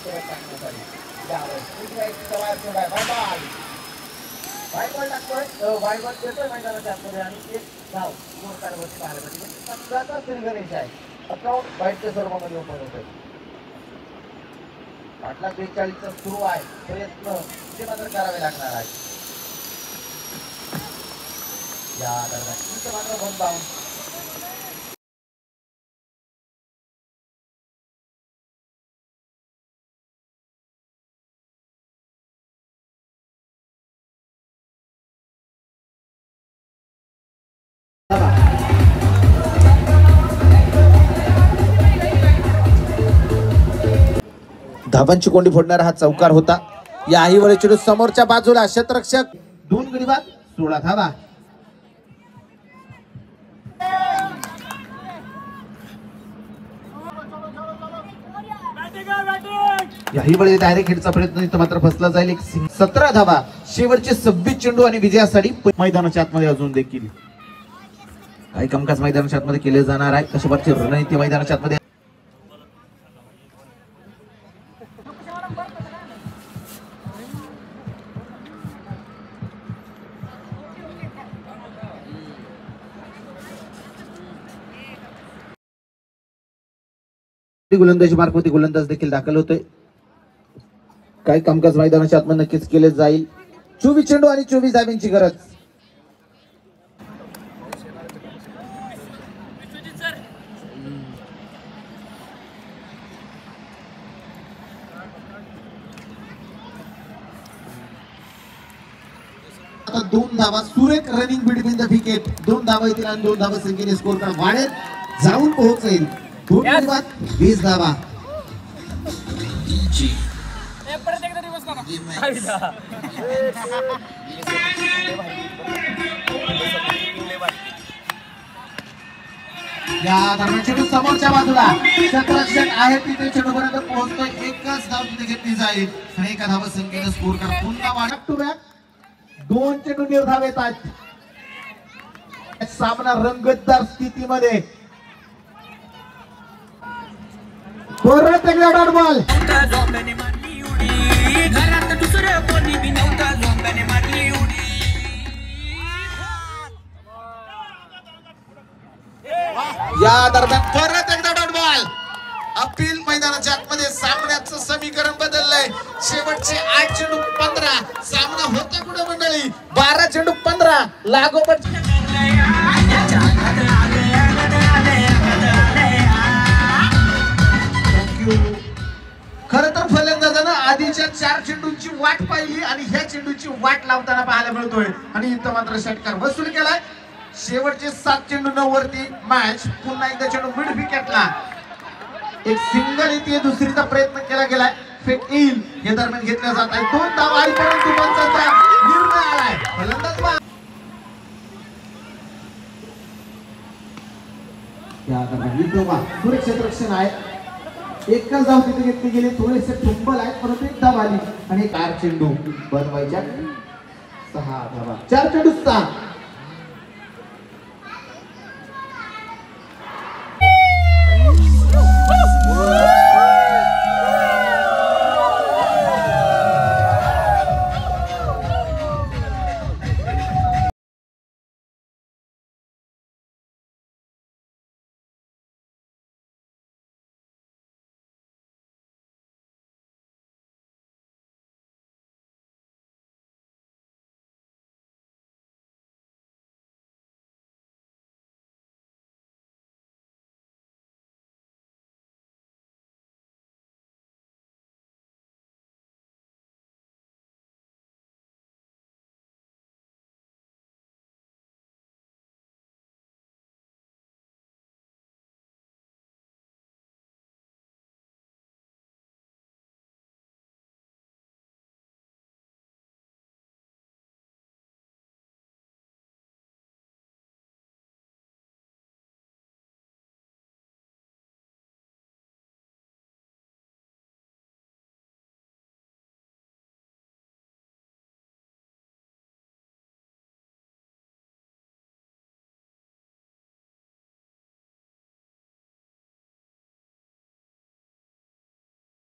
परत टाकण्यासाठी यावर सवाल सोडाय बायबॉल टाकतोय बायबॉल येतोय मैदानाच्या आतमध्ये आणि एक धाव स्कोर कार्डवरती पाहायला भेटते. 15चा सिंगल आहे. अकाउंट वाईटच्या स्वरूपामध्ये ओपन होतोय. 8,42 सुरू आहे प्रयत्न ते मात्र करावे लागणार आहे. या दरम्यान तुमचं मात्र बंद बाउंड धावांची कोंडी फोडणारा हा चौकार होता. याही वेळी चेंडू समोरच्या बाजूला क्षेत्ररक्षक 2 गडी बाद 16 धावा. याही वेळी डायरेक्ट हिटचा प्रयत्न इथं मात्र फसला जाईल. 17 धावा. शेवटचे 26 चेंडू आणि विजयासाठी मैदानाच्या आतमध्ये अजून देखील काही कामकाज मैदानाच्या आतमध्ये केले जाणार आहे. कशा प्रकारची रणनीती मैदानाच्या आतमध्ये गोलंदाजी मार्फत गोलंदाज देखील दाखल होतोय. काही कामकाज मैदानाच्या आतमध्ये नक्कीच केले जाईल. 24 चेंडू आणि 24 धावांची गरज. आता 2 धावा सुरेख रनिंग बिटवीन द विकेट. 2 धावा येतील आणि 2 धावा संख्येने स्कोर कार्ड वाढेल जाऊन पोहोचेल. 20 धावा. या दरम्यान चेंडू समोरच्या बाजूला क्षेत्ररक्षक आहे तिथे चेंडूपर्यंत पोहोचतोय. एकच धाव तिथे घेतली जाईल आणि एका धावा संख्येने स्कोर कार्ड पुन्हा वाढत टू बॅक. 2 चेंडू निर्धाव येतात. सामना रंगतदार स्थितीमध्ये. परत एकदा डॉट बॉल. या दरम्यान परत एकदा डॉट बॉल. अपील मैदानाच्या आतमध्ये सामन्याचं समीकरण बदललंय. शेवटचे 8 चेंडू 15. सामना होता कुठे मंडळी 12 चेंडू 15 लागोपाठ. खर तर फलंदाजानं आधीच्या 4 चेंडूंची वाट पाहिली आणि ह्या चेंडूची वाट लावताना पाहायला मिळतोय आणि इथं मात्र षटकार वसूल केलाय. शेवटचे 7 चेंडू 9 वरती मॅच. पुन्हा एकदा चेंडू मिड विकेटला. एक सिंगल येते. दुसरीचा प्रयत्न केला गेलाय. फेक येईल हे दरम्यान घेतल्या जात आहे. 2 धावा आली परंतु पंचांचा निर्णय आलाय. फलंदाज या दरम्यान विक्रमा सुरेख क्षेत्ररक्षण आहे. एकच धाव तिथे घेतली गेली. थोडेसे टुंबल आहेत परंतु एक धाव आली आणि 4 चेंडू बनवायच्या 6 धावा. 4 चेंडू 6.